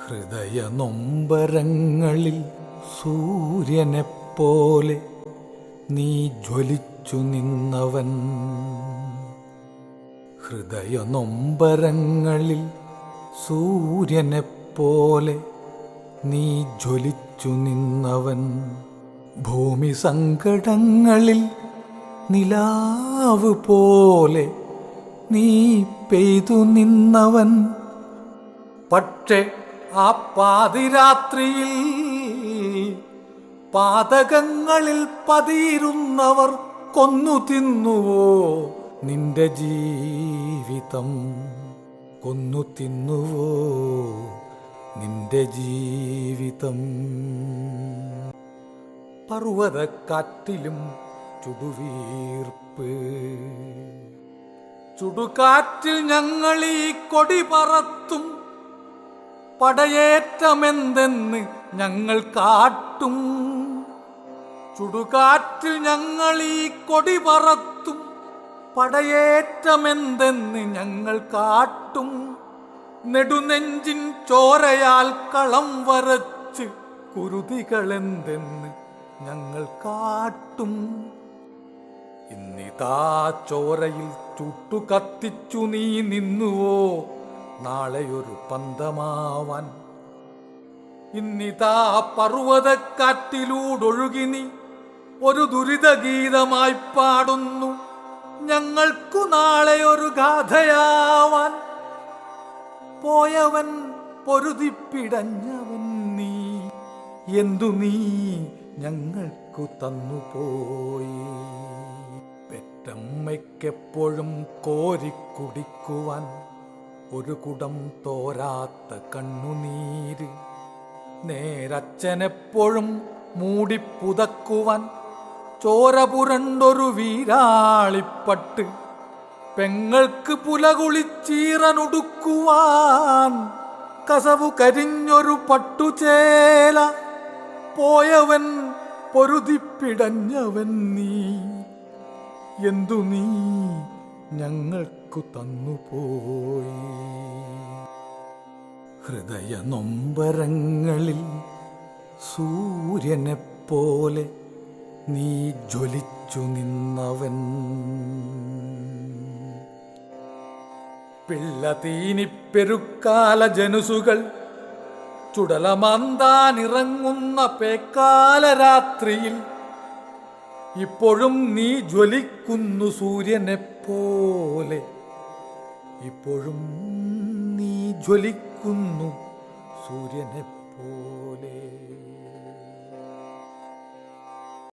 ഹൃദയ നൊമ്പരങ്ങളിൽ സൂര്യനെപ്പോലെ നീ ജ്വലിച്ചു നിന്നവൻ. ഹൃദയ നൊമ്പരങ്ങളിൽ സൂര്യനെപ്പോലെ നീ ജ്വലിച്ചു നിന്നവൻ. ഭൂമി സങ്കടങ്ങളിൽ നിലാവ് പോലെ നീ പെയ്തു നിന്നവൻ. പക്ഷേ ആ പാതിരാത്രിയിൽ പാതകങ്ങളിൽ പതിയിരുന്നവർ കൊന്നു തിന്നുവോ നിന്റെ ജീവിതം? കൊന്നു തിന്നുവോ നിന്റെ ജീവിതം? പർവ്വതക്കാറ്റിലും ചുടുവീർപ്പ്, ചുടുകാറ്റിൽ ഞങ്ങൾ ഈ കൊടി പറത്തും. പടയേറ്റമെന്തെന്ന് ഞങ്ങൾ കാട്ടും. ചുടുകാറ്റിൽ ഞങ്ങൾ ഈ കൊടി പറത്തും. പടയേറ്റമെന്തെന്ന് ഞങ്ങൾ കാട്ടും. നെടുനെഞ്ചിൻ ചോരയാൽ കളം വരച്ച് കുരുതികളെന്തെന്ന് ഞങ്ങൾ കാട്ടും. ഇന്നിതാ ചോരയിൽ ചുട്ടുകത്തിച്ചു നീ നിന്നുവോ നാളെയൊരു പന്തമാവാൻ? ഇന്നിതാ പർവ്വതക്കാറ്റിലൂടൊഴുകി നീ ഒരു ദുരിതഗീതമായി പാടുന്നു. ഞങ്ങൾക്കു നാളെയൊരു ഗാഥയാവാൻ. പോയവൻ പൊരുതിപ്പിടഞ്ഞവൻ നീ, എന്തു നീ ഞങ്ങൾക്കു തന്നുപോയി? പെറ്റമ്മയ്ക്കെപ്പോഴും കോരിക്കുടിക്കുവാൻ ഒരു കുടം തോരാത്ത കണ്ണുനീര്. നേരച്ഛനെപ്പോഴും മൂടിപ്പുതക്കുവാൻ ചോര പുരണ്ടൊരു വീരാളിപ്പട്ട്. പെങ്ങൾക്ക് പുലകുളിച്ചീറനുടുക്കുവാൻ കസവു കരിഞ്ഞൊരു പട്ടുചേല. പോയവൻ പൊരുതിപ്പിടഞ്ഞവൻ നീ, എന്തു നീ ഞങ്ങൾക്കു തന്നുപോയി? ഹൃദയ നൊമ്പരങ്ങളിൽ സൂര്യനെപ്പോലെ നീ ജ്വലിച്ചു നിന്നവൻ. പിള്ളതീനിപ്പെരുക്കാല ജനുസുകൾ ചുടലമാന്താനിറങ്ങുന്ന പേക്കാല രാത്രിയിൽ ഇപ്പോഴും നീ ജ്വലിക്കുന്നു സൂര്യനെപ്പോലെ. ഇപ്പോഴും നീ ജ്വലിക്കുന്നു സൂര്യനെപ്പോലെ.